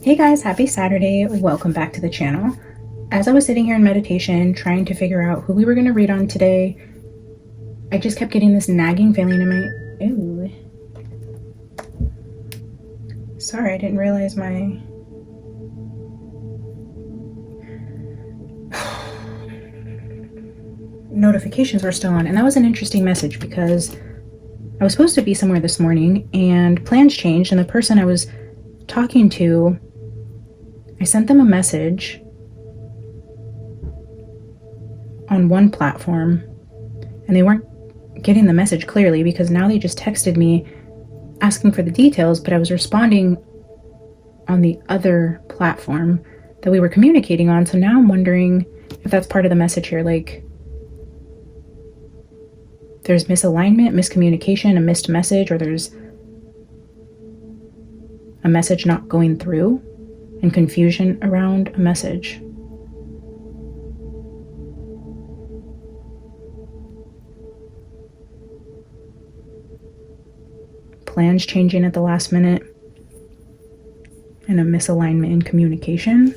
Hey guys, happy Saturday. Welcome back to the channel. As I was sitting here in meditation trying to figure out who we were going to read on today, I just kept getting this nagging feeling in my... Ew. Sorry, I didn't realize my... notifications were still on. And that was an interesting message because I was supposed to be somewhere this morning and plans changed, and the person I was talking to, I sent them a message on one platform and they weren't getting the message clearly because now they just texted me asking for the details, but I was responding on the other platform that we were communicating on. So now I'm wondering if that's part of the message here, like there's misalignment, miscommunication, a missed message, or there's a message not going through and confusion around a message. Plans changing at the last minute and a misalignment in communication.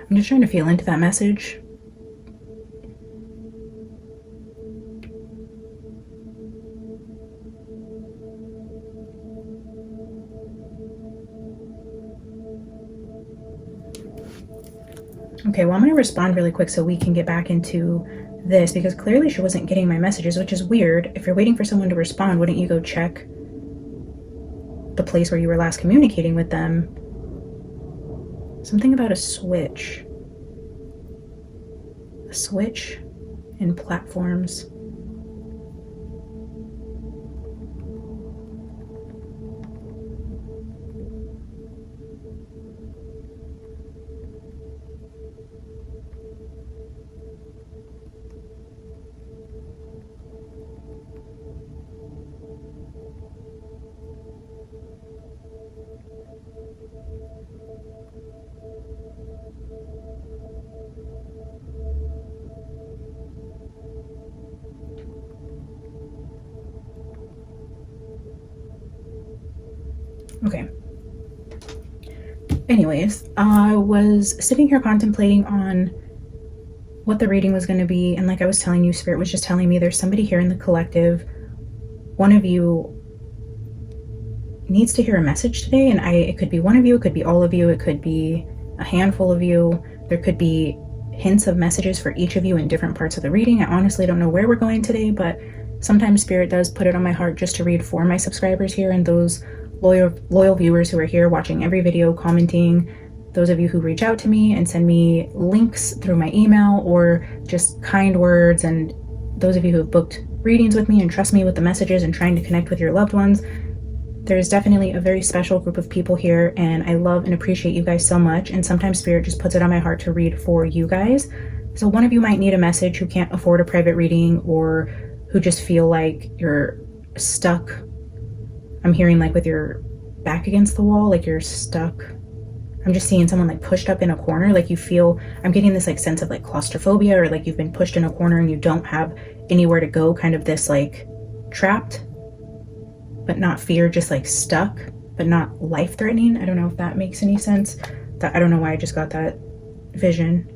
I'm just trying to feel into that message. Okay, well, I'm going to respond really quick so we can get back into this, because clearly she wasn't getting my messages, which is weird. If you're waiting for someone to respond, wouldn't you go check the place where you were last communicating with them? Something about a switch. A switch in platforms. Okay. Anyways, I was sitting here contemplating on what the reading was going to be, and like I was telling you, Spirit was just telling me there's somebody here in the collective. One of you needs to hear a message today, and it could be one of you, it could be all of you, it could be a handful of you. There could be hints of messages for each of you in different parts of the reading. I honestly don't know where we're going today, but sometimes Spirit does put it on my heart just to read for my subscribers here and those loyal viewers who are here watching every video, commenting, those of you who reach out to me and send me links through my email or just kind words, and those of you who have booked readings with me and trust me with the messages and trying to connect with your loved ones. There's definitely a very special group of people here, and I love and appreciate you guys so much, and sometimes Spirit just puts it on my heart to read for you guys. So one of you might need a message who can't afford a private reading, or who just feel like you're stuck. I'm hearing like with your back against the wall, like you're stuck. I'm just seeing someone like pushed up in a corner, like you feel, I'm getting this like sense of like claustrophobia, or like you've been pushed in a corner and you don't have anywhere to go, kind of this like trapped, but not fear, just like stuck, but not life-threatening. I don't know if that makes any sense. I don't know why I just got that vision.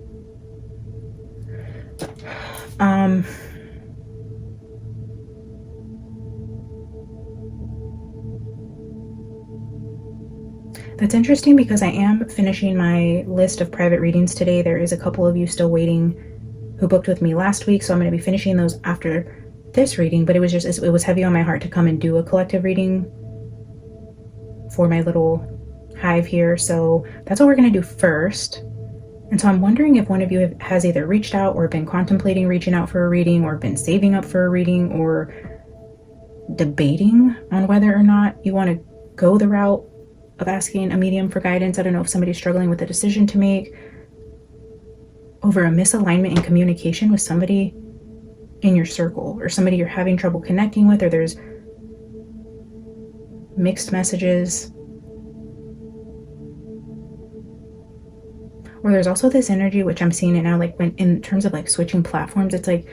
That's interesting because I am finishing my list of private readings today. There is a couple of you still waiting who booked with me last week, so I'm going to be finishing those after this reading, but it was heavy on my heart to come and do a collective reading for my little hive here. So that's what we're going to do first. And so I'm wondering if one of you has either reached out or been contemplating reaching out for a reading, or been saving up for a reading, or debating on whether or not you want to go the route of asking a medium for guidance. I don't know if somebody's struggling with a decision to make over a misalignment in communication with somebody in your circle, or somebody you're having trouble connecting with, or there's mixed messages. Or there's also this energy, which I'm seeing it now, like when in terms of like switching platforms, it's like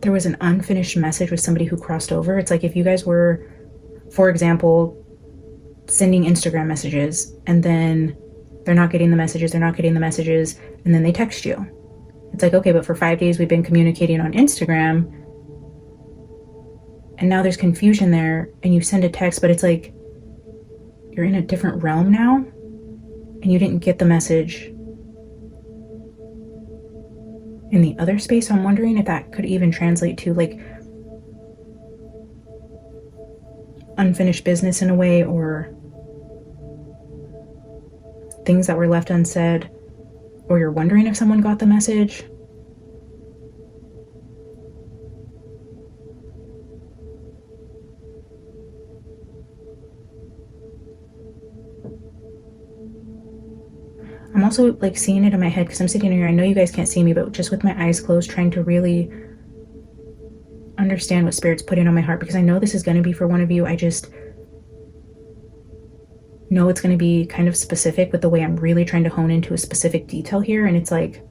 there was an unfinished message with somebody who crossed over. It's like if you guys were, for example, sending Instagram messages and then they're not getting the messages, and then they text you. It's like, okay, but for 5 days we've been communicating on Instagram and now there's confusion there, and you send a text, but it's like you're in a different realm now and you didn't get the message in the other space. So I'm wondering if that could even translate to like unfinished business in a way, or things that were left unsaid, or you're wondering if someone got the message. I'm also like seeing it in my head because I'm sitting here. I know you guys can't see me, but just with my eyes closed, trying to really understand what Spirit's putting on my heart, because I know this is going to be for one of you. I just know it's going to be kind of specific with the way I'm really trying to hone into a specific detail here. And it's like,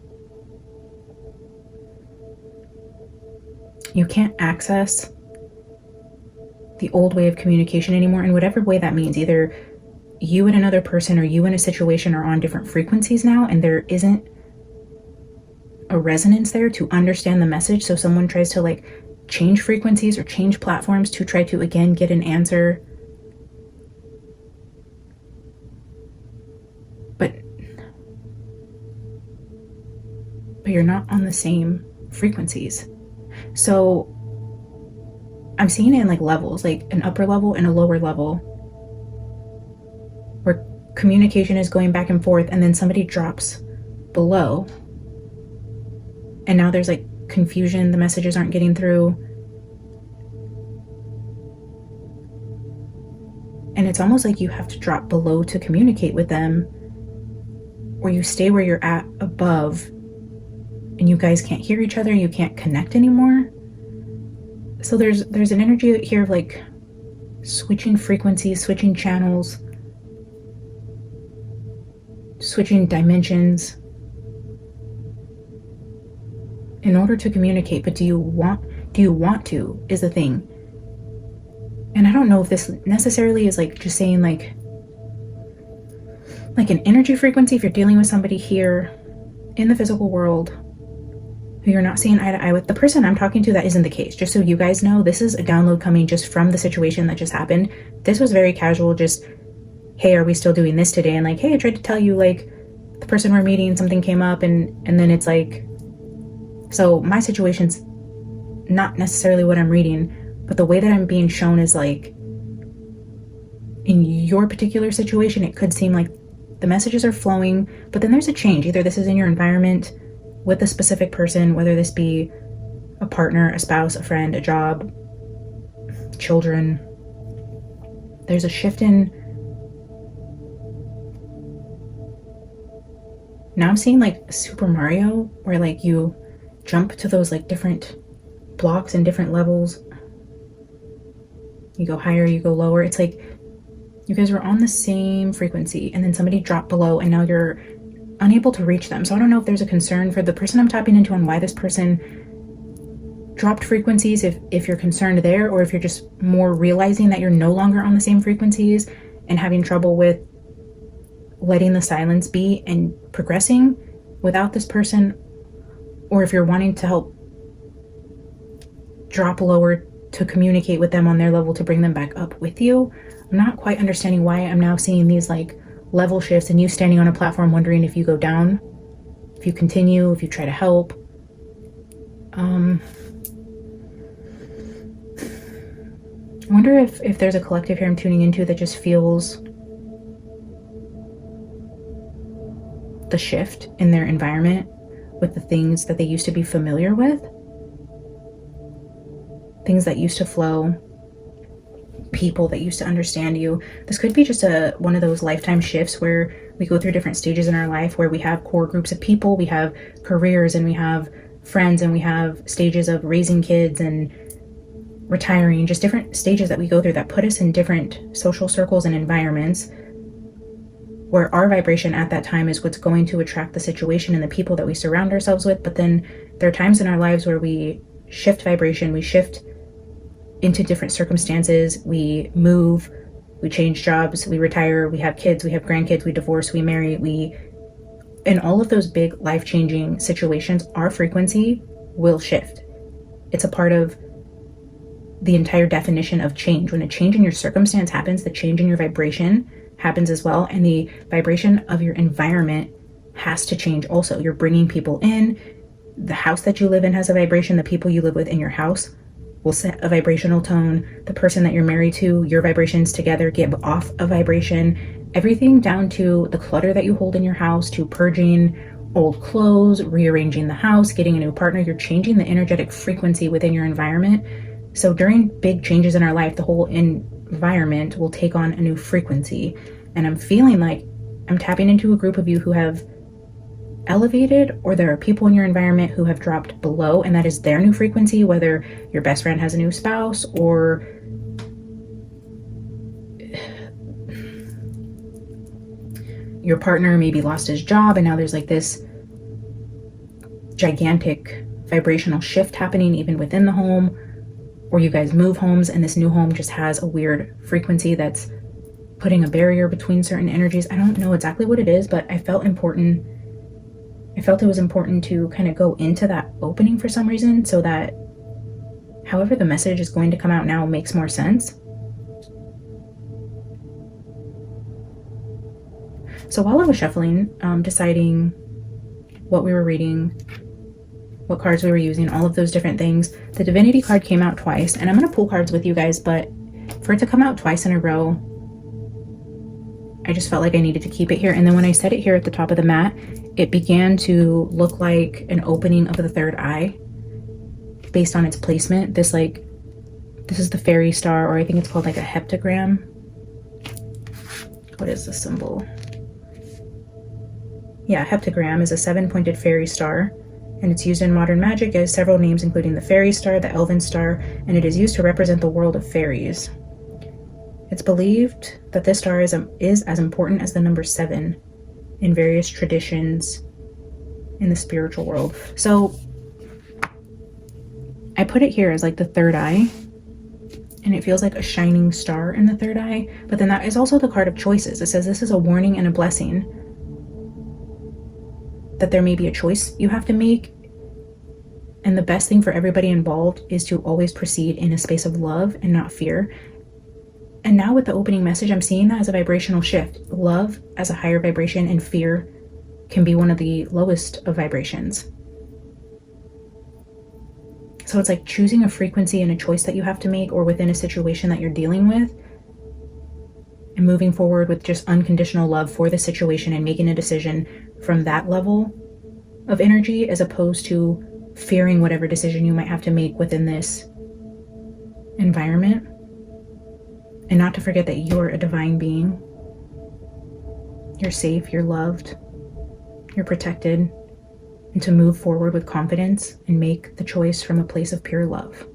you can't access the old way of communication anymore, in whatever way that means. Either you and another person or you in a situation are on different frequencies now, and there isn't a resonance there to understand the message. So someone tries to like change frequencies or change platforms to try to again get an answer, but you're not on the same frequencies. So I'm seeing it in like levels, like an upper level and a lower level, where communication is going back and forth, and then somebody drops below and now there's like confusion, the messages aren't getting through, and it's almost like you have to drop below to communicate with them, or you stay where you're at above and you guys can't hear each other, you can't connect anymore. So there's an energy here of like switching frequencies, switching channels, switching dimensions in order to communicate. But do you want to is the thing. And I don't know if this necessarily is like just saying like an energy frequency, if you're dealing with somebody here in the physical world who you're not seeing eye to eye with. The person I'm talking to, that isn't the case. Just so you guys know, this is a download coming just from the situation that just happened. This was very casual, just, hey, are we still doing this today? And like, hey, I tried to tell you, like, the person we're meeting, something came up, and then it's like, so my situation's not necessarily what I'm reading, but the way that I'm being shown is like, in your particular situation, it could seem like the messages are flowing, but then there's a change. Either this is in your environment with a specific person, whether this be a partner, a spouse, a friend, a job, children. There's a shift in. Now I'm seeing like Super Mario, where like you jump to those like different blocks and different levels. You go higher, you go lower. It's like you guys were on the same frequency, and then somebody dropped below, and now you're unable to reach them. So I don't know if there's a concern for the person I'm tapping into on why this person dropped frequencies, if you're concerned there, or if you're just more realizing that you're no longer on the same frequencies and having trouble with letting the silence be and progressing without this person, or if you're wanting to help drop lower to communicate with them on their level to bring them back up with you. I'm not quite understanding why I'm now seeing these like level shifts, and you standing on a platform wondering if you go down, if you continue, if you try to help. I wonder if there's a collective here I'm tuning into that just feels the shift in their environment with the things that they used to be familiar with, things that used to flow, people that used to understand you. This could be just one of those lifetime shifts where we go through different stages in our life, where we have core groups of people, we have careers, and we have friends, and we have stages of raising kids and retiring, just different stages that we go through that put us in different social circles and environments where our vibration at that time is what's going to attract the situation and the people that we surround ourselves with. But then there are times in our lives where we shift vibration, we shift into different circumstances, we move, we change jobs, we retire, we have kids, we have grandkids, we divorce, we marry, in all of those big life-changing situations, our frequency will shift. It's a part of the entire definition of change. When a change in your circumstance happens, the change in your vibration happens as well, and the vibration of your environment has to change also. You're bringing people in. The house that you live in has a vibration. The people you live with in your house will set a vibrational tone. The person that you're married to, your vibrations together give off a vibration. Everything down to the clutter that you hold in your house, to purging old clothes, rearranging the house, getting a new partner. You're changing the energetic frequency within your environment. So during big changes in our life, the whole environment will take on a new frequency. And I'm feeling like I'm tapping into a group of you who have elevated, or there are people in your environment who have dropped below, and that is their new frequency, whether your best friend has a new spouse, or your partner maybe lost his job and now there's like this gigantic vibrational shift happening even within the home, or you guys move homes and this new home just has a weird frequency that's putting a barrier between certain energies. I don't know exactly what it is, but I felt it was important to kind of go into that opening for some reason, so that however the message is going to come out now makes more sense. So while I was shuffling, deciding what we were reading, what cards we were using, all of those different things, the divinity card came out twice, and I'm going to pull cards with you guys, but for it to come out twice in a row, I just felt like I needed to keep it here. And then when I set it here at the top of the mat, it began to look like an opening of the third eye based on its placement. This is the fairy star, or I think it's called like a heptagram. What is the symbol? Yeah, heptagram is a 7-pointed fairy star, and it's used in modern magic as several names, including the fairy star, the elven star, and it is used to represent the world of fairies. It's believed that this star is as important as the number 7 in various traditions in the spiritual world. So I put it here as like the third eye, and it feels like a shining star in the third eye, but then that is also the card of choices. It says this is a warning and a blessing, that there may be a choice you have to make, and the best thing for everybody involved is to always proceed in a space of love and not fear. And now with the opening message, I'm seeing that as a vibrational shift. Love as a higher vibration, and fear can be one of the lowest of vibrations. So it's like choosing a frequency and a choice that you have to make, or within a situation that you're dealing with, and moving forward with just unconditional love for the situation and making a decision from that level of energy, as opposed to fearing whatever decision you might have to make within this environment. And not to forget that you're a divine being. You're safe, you're loved, you're protected, and to move forward with confidence and make the choice from a place of pure love.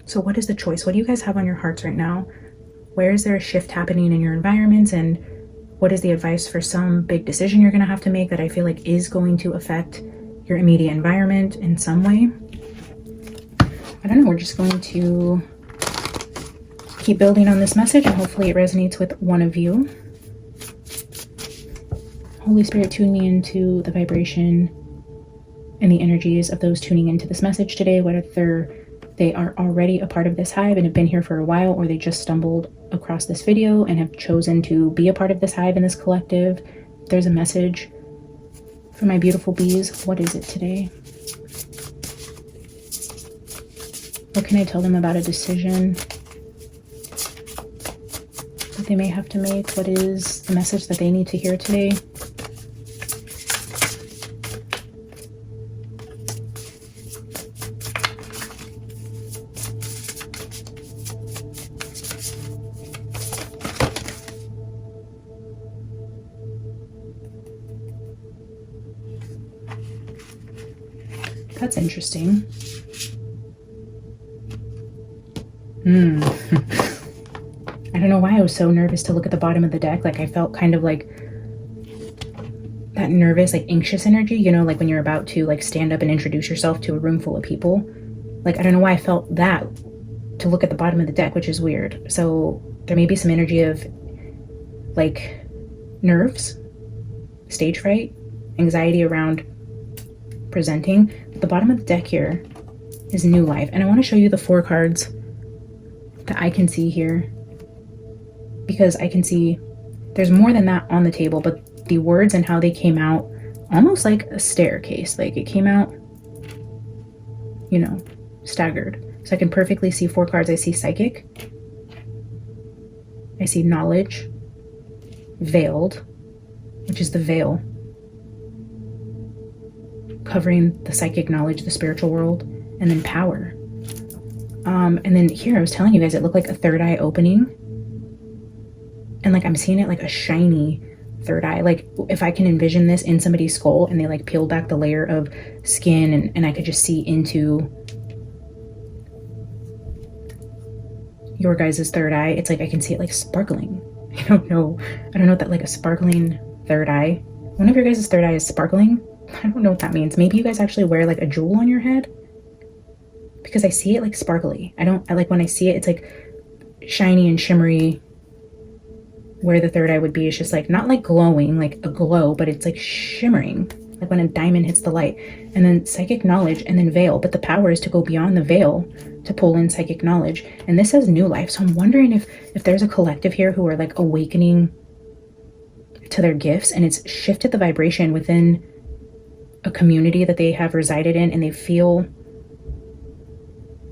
So what is the choice? What do you guys have on your hearts right now? Where is there a shift happening in your environments, and what is the advice for some big decision you're going to have to make that I feel like is going to affect your immediate environment in some way? I don't know, we're just going to keep building on this message, and hopefully it resonates with one of you. Holy Spirit, tune me into the vibration and the energies of those tuning into this message today, whether they are already a part of this hive and have been here for a while, or they just stumbled across this video and have chosen to be a part of this hive and this collective. There's a message for my beautiful bees. What is it today? What can I tell them about a decision that they may have to make? What is the message that they need to hear today? That's interesting. I don't know why I was so nervous to look at the bottom of the deck. Like I felt kind of like that nervous, like anxious energy, you know, like when you're about to like stand up and introduce yourself to a room full of people. Like I don't know why I felt that to look at the bottom of the deck, which is weird. So there may be some energy of like nerves, stage fright, anxiety around presenting. But the bottom of the deck here is new life. And I want to show you the 4 cards that I can see here, because I can see there's more than that on the table, but the words and how they came out almost like a staircase. Like it came out, you know, staggered. So I can perfectly see 4 cards. I see psychic, I see knowledge, veiled, which is the veil covering the psychic knowledge, the spiritual world, and then power. And then here I was telling you guys it looked like a third eye opening, and like I'm seeing it like a shiny third eye. Like if I can envision this in somebody's skull and they like peeled back the layer of skin and I could just see into your guys' third eye, it's like I can see it like sparkling. I don't know that, like a sparkling third eye. One of your guys' third eye is sparkling. I don't know what that means. Maybe you guys actually wear like a jewel on your head, because I see it like sparkly. I like when I see it, it's like shiny and shimmery. Where the third eye would be is just like not like glowing, like a glow, but it's like shimmering, like when a diamond hits the light. And then psychic knowledge, and then veil. But the power is to go beyond the veil to pull in psychic knowledge. And this has new life. So I'm wondering if there's a collective here who are like awakening to their gifts, and it's shifted the vibration within a community that they have resided in, and they feel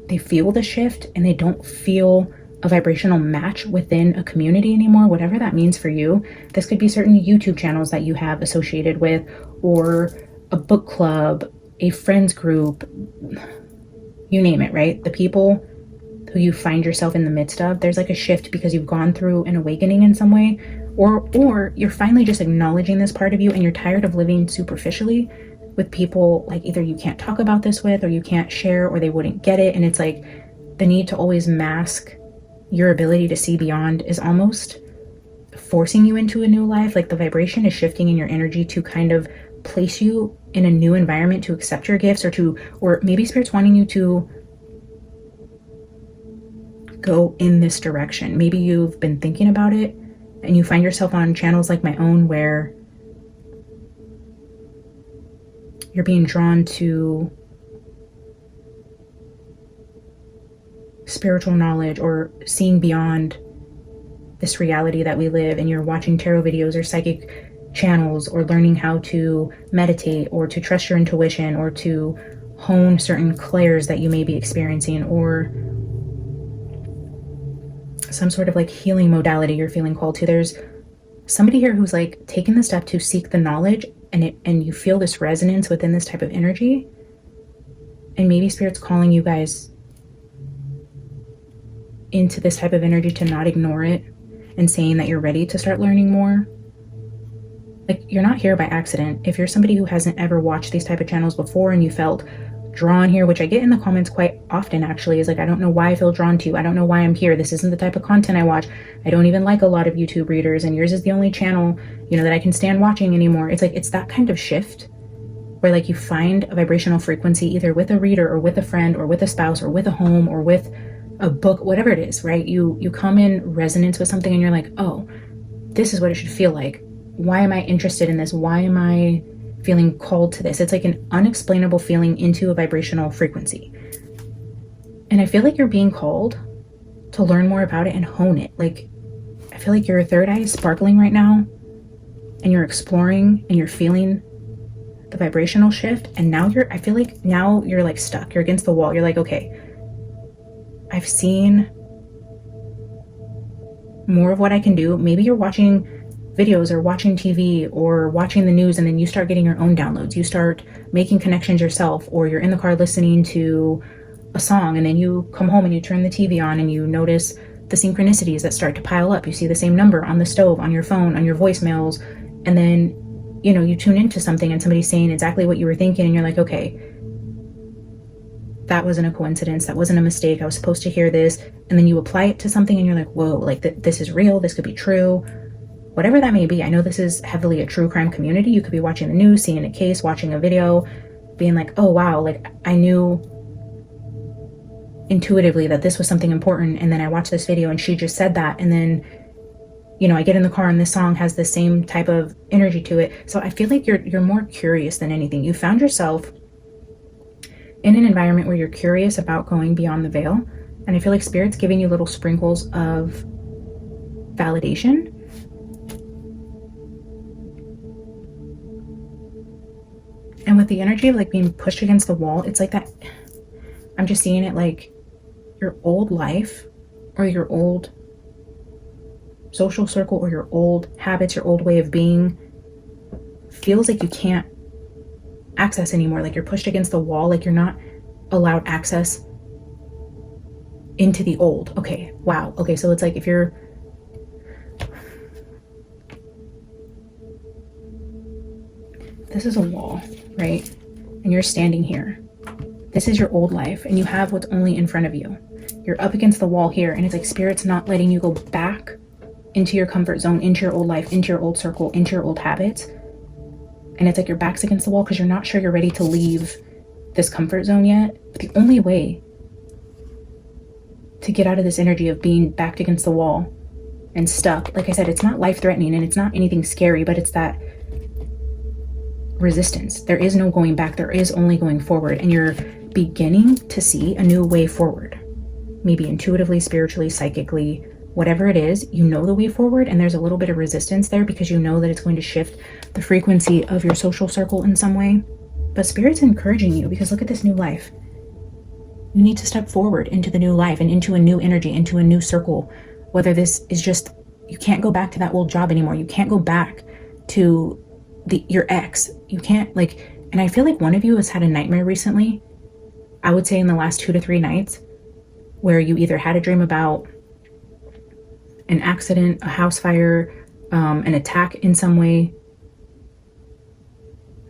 the shift, and they don't feel a vibrational match within a community anymore, whatever that means for you. This could be certain YouTube channels that you have associated with, or a book club, a friends group, you name it, right? The people who you find yourself in the midst of, there's like a shift because you've gone through an awakening in some way, or you're finally just acknowledging this part of you, and you're tired of living superficially with people like either you can't talk about this with, or you can't share, or they wouldn't get it. And it's like the need to always mask your ability to see beyond is almost forcing you into a new life. Like the vibration is shifting in your energy to kind of place you in a new environment to accept your gifts, or maybe Spirit's wanting you to go in this direction. Maybe you've been thinking about it and you find yourself on channels like my own where you're being drawn to spiritual knowledge or seeing beyond this reality that we live, and you're watching tarot videos or psychic channels, or learning how to meditate, or to trust your intuition, or to hone certain clairs that you may be experiencing, or some sort of like healing modality you're feeling called to. There's somebody here who's like taking the step to seek the knowledge, and you feel this resonance within this type of energy, and maybe Spirit's calling you guys into this type of energy to not ignore it, and saying that you're ready to start learning more. Like you're not here by accident. If you're somebody who hasn't ever watched these type of channels before and you felt drawn here, which I get in the comments quite often actually, is like, I don't know why I feel drawn to you. I don't know why I'm here. This isn't the type of content I watch. I don't even like a lot of YouTube readers, and yours is the only channel, you know, that I can stand watching anymore. It's like, it's that kind of shift where like you find a vibrational frequency either with a reader or with a friend or with a spouse or with a home or with a book, whatever it is, right? You come in resonance with something and you're like, oh, this is what it should feel like. Why am I interested in this? Why am I feeling called to this? It's like an unexplainable feeling into a vibrational frequency. And I feel like you're being called to learn more about it and hone it. Like, I feel like your third eye is sparkling right now, and you're exploring and you're feeling the vibrational shift. And now I feel like now you're like stuck. You're against the wall. You're like, okay, I've seen more of what I can do. Maybe you're watching videos or watching TV or watching the news, and then you start getting your own downloads. You start making connections yourself, or you're in the car listening to a song, and then you come home and you turn the TV on and you notice the synchronicities that start to pile up. You see the same number on the stove, on your phone, on your voicemails, and then, you know, you tune into something and somebody's saying exactly what you were thinking, and you're like, okay, that wasn't a coincidence, that wasn't a mistake, I was supposed to hear this, and then you apply it to something and you're like, whoa, like this is real, this could be true, whatever that may be. I know this is heavily a true crime community. You could be watching the news, seeing a case, watching a video, being like, oh wow, like I knew intuitively that this was something important, and then I watched this video and she just said that, and then, you know, I get in the car and this song has the same type of energy to it. So I feel like you're more curious than anything. You found yourself in an environment where you're curious about going beyond the veil, and I feel like Spirit's giving you little sprinkles of validation. And with the energy of like being pushed against the wall, it's like that, I'm just seeing it like your old life or your old social circle or your old habits, your old way of being feels like you can't access anymore. Like you're pushed against the wall, like you're not allowed access into the old. Okay, wow. Okay, so it's like if you're, this is a wall, right? And you're standing here. This is your old life and you have what's only in front of you. You're up against the wall here, and it's like Spirit's not letting you go back into your comfort zone, into your old life, into your old circle, into your old habits. And it's like your back's against the wall because you're not sure you're ready to leave this comfort zone yet. But the only way to get out of this energy of being backed against the wall and stuck, like I said, it's not life-threatening and it's not anything scary, but it's that resistance. There is no going back. There is only going forward. And you're beginning to see a new way forward. Maybe intuitively, spiritually, psychically, whatever it is, you know the way forward, and there's a little bit of resistance there because you know that it's going to shift the frequency of your social circle in some way. But Spirit's encouraging you because look at this new life. You need to step forward into the new life and into a new energy, into a new circle. Whether this is just, you can't go back to that old job anymore. You can't go back to your ex. You can't and I feel like one of you has had a nightmare recently. I would say in the last 2 to 3 nights where you either had a dream about an accident, a house fire, an attack in some way.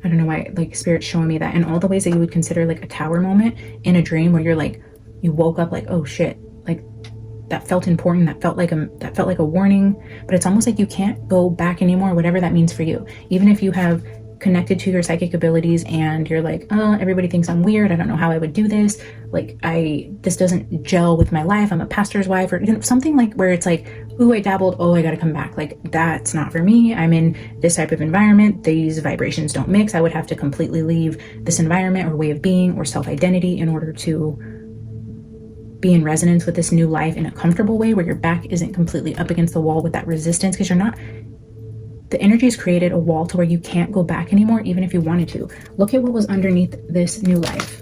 I don't know why, like Spirit's showing me that. And all the ways that you would consider like a tower moment in a dream where you're like, you woke up like, oh shit, like that felt important, that felt like a warning. But it's almost like you can't go back anymore, whatever that means for you. Even if you have connected to your psychic abilities and you're like, oh, everybody thinks I'm weird, I don't know how I would do this, like this doesn't gel with my life, I'm a pastor's wife, or something like where it's like, ooh, I dabbled, oh, I gotta come back, like that's not for me. I'm in this type of environment, these vibrations don't mix. I would have to completely leave this environment or way of being or self-identity in order to be in resonance with this new life in a comfortable way where your back isn't completely up against the wall with that resistance, because you're not, the energy has created a wall to where you can't go back anymore, even if you wanted to. Look at what was underneath this new life.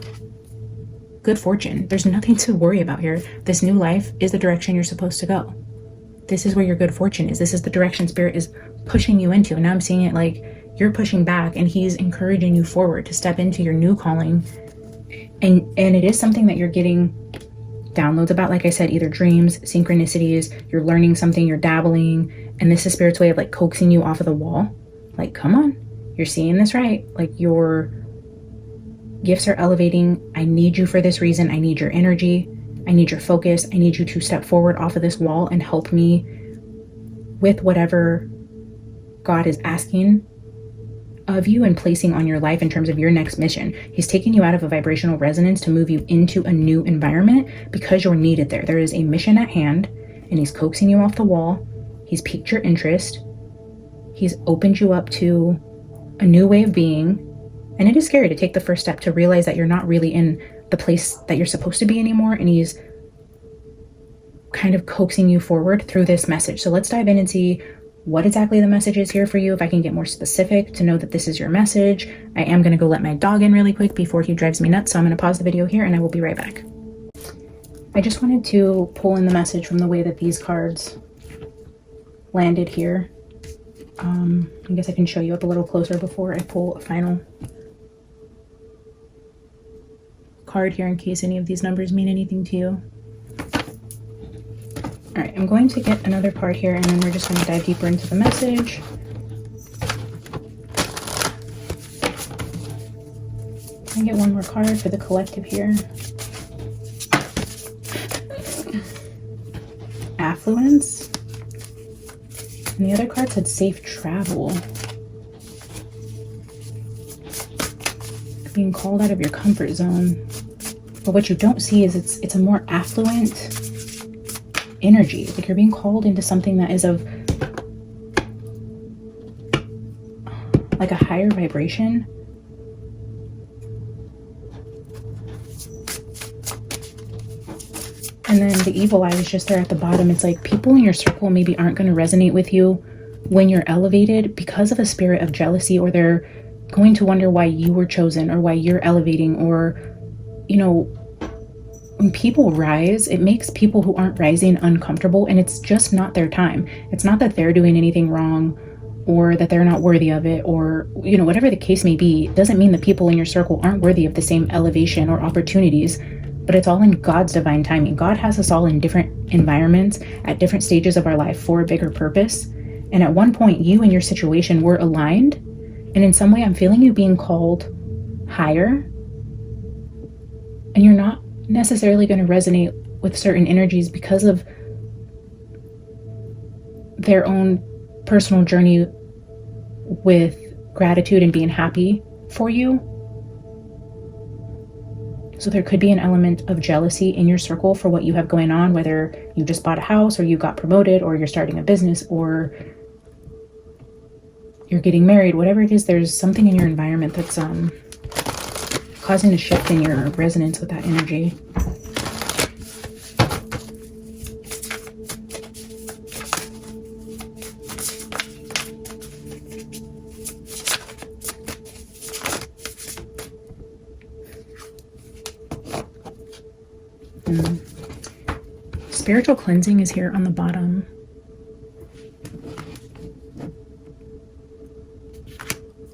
Good fortune. There's nothing to worry about here. This new life is the direction you're supposed to go. This is where your good fortune is. This is the direction Spirit is pushing you into. And now I'm seeing it like you're pushing back and he's encouraging you forward to step into your new calling. And it is something that you're getting downloads about, like I said, either dreams, synchronicities, you're learning something, you're dabbling, and this is Spirit's way of like coaxing you off of the wall. Like, come on, you're seeing this right. Like your gifts are elevating. I need you for this reason. I need your energy. I need your focus. I need you to step forward off of this wall and help me with whatever God is asking of you and placing on your life in terms of your next mission. He's taking you out of a vibrational resonance to move you into a new environment because you're needed there. There is a mission at hand and he's coaxing you off the wall. He's piqued your interest. He's opened you up to a new way of being. And it is scary to take the first step to realize that you're not really in the place that you're supposed to be anymore. And he's kind of coaxing you forward through this message. So let's dive in and see what exactly the message is here for you. If I can get more specific to know that this is your message. I am going to go let my dog in really quick before he drives me nuts. So I'm going to pause the video here and I will be right back. I just wanted to pull in the message from the way that these cards landed here. I guess I can show you up a little closer before I pull a final card here in case any of these numbers mean anything to you. All right, I'm going to get another card here and then we're just going to dive deeper into the message. Can I get one more card for the collective here? affluence. And the other card said safe travel. Being called out of your comfort zone. But what you don't see is it's a more affluent energy. Like you're being called into something that is of like a higher vibration. And then the evil eye is just there at the bottom. It's like people in your circle maybe aren't going to resonate with you when you're elevated because of a spirit of jealousy, or they're going to wonder why you were chosen or why you're elevating. Or, you know, when people rise, it makes people who aren't rising uncomfortable, and it's just not their time. It's not that they're doing anything wrong or that they're not worthy of it, or, you know, whatever the case may be. It doesn't mean the people in your circle aren't worthy of the same elevation or opportunities, but it's all in God's divine timing. God has us all in different environments at different stages of our life for a bigger purpose. And at one point, you and your situation were aligned, and in some way I'm feeling you being called higher, and you're not necessarily going to resonate with certain energies because of their own personal journey with gratitude and being happy for you. So there could be an element of jealousy in your circle for what you have going on, whether you just bought a house or you got promoted or you're starting a business or you're getting married, whatever it is. There's something in your environment that's causing a shift in your resonance with that energy. Spiritual cleansing is here on the bottom.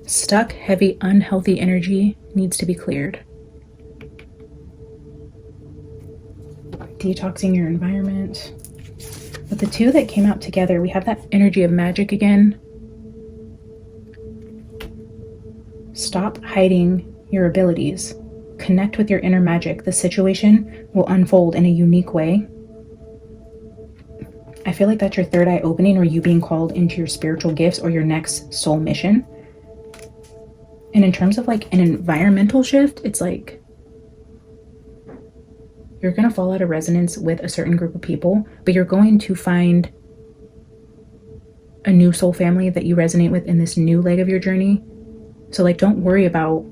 Stuck, heavy, unhealthy energy needs to be cleared. Detoxing your environment. But the two that came out together, we have that energy of magic again. Stop hiding your abilities. Connect with your inner magic. The situation will unfold in a unique way. I feel like that's your third eye opening, or you being called into your spiritual gifts or your next soul mission. And in terms of like an environmental shift, it's like you're going to fall out of resonance with a certain group of people, but you're going to find a new soul family that you resonate with in this new leg of your journey. So like, don't worry about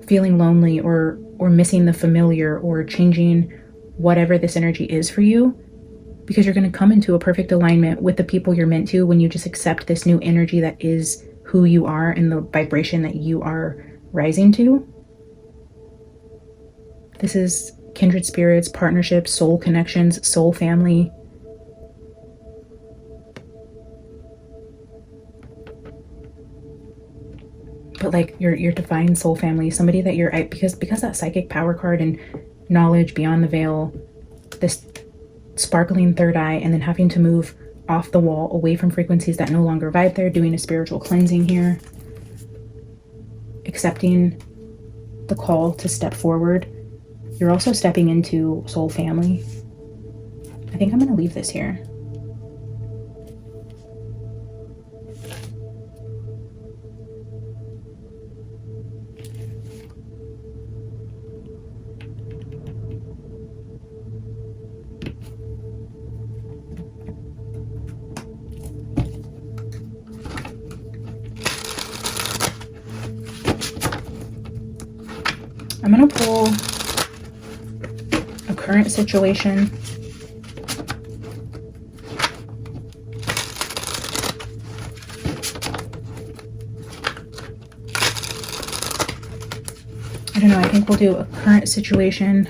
feeling lonely or missing the familiar or changing whatever this energy is for you, because you're going to come into a perfect alignment with the people you're meant to when you just accept this new energy that is who you are and the vibration that you are rising to. This is kindred spirits, partnerships, soul connections, soul family. But like your divine soul family, somebody that you're, because that psychic power card and knowledge beyond the veil, this sparkling third eye, and then having to move off the wall away from frequencies that no longer vibe there, doing a spiritual cleansing here, accepting the call to step forward. You're also stepping into soul family. I think I'm going to leave this here. I'm going to pull a current situation. I don't know, I think we'll do a current situation.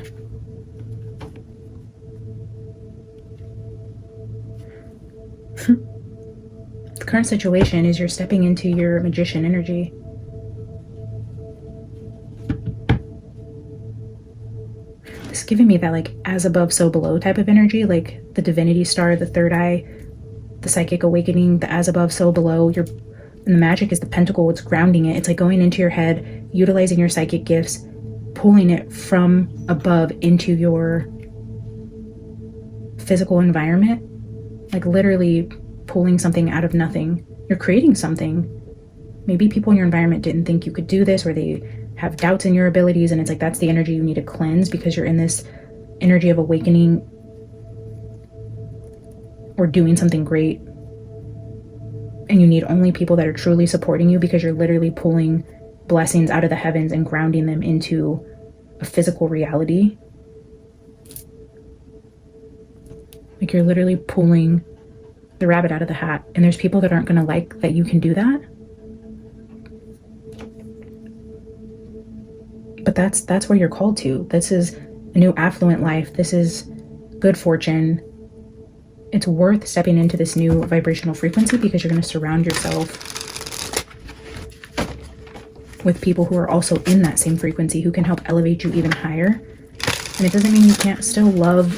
The current situation is you're stepping into your magician energy. It's giving me that like as above so below type of energy, like the divinity star, the third eye, the psychic awakening, the as above so below. And the magic is the pentacle. It's grounding it. It's like going into your head, utilizing your psychic gifts, pulling it from above into your physical environment, like literally pulling something out of nothing. You're creating something. Maybe people in your environment didn't think you could do this, or they have doubts in your abilities, and it's like that's the energy you need to cleanse because you're in this energy of awakening or doing something great. And you need only people that are truly supporting you because you're literally pulling blessings out of the heavens and grounding them into a physical reality. Like you're literally pulling the rabbit out of the hat, and there's people that aren't going to like that you can do that. But that's where you're called to. This is a new affluent life. This is good fortune. It's worth stepping into this new vibrational frequency because you're going to surround yourself with people who are also in that same frequency, who can help elevate you even higher. And it doesn't mean you can't still love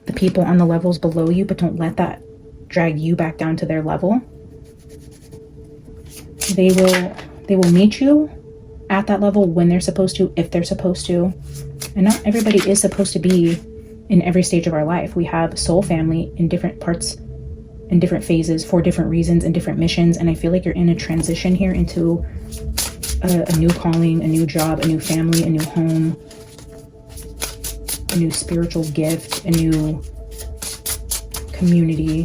the people on the levels below you, but don't let that drag you back down to their level. They will meet you at that level when they're supposed to, if they're supposed to. And not everybody is supposed to be in every stage of our life. We have soul family in different parts, in different phases, for different reasons and different missions. And I feel like you're in a transition here into a new calling, a new job, a new family, a new home, a new spiritual gift, a new community.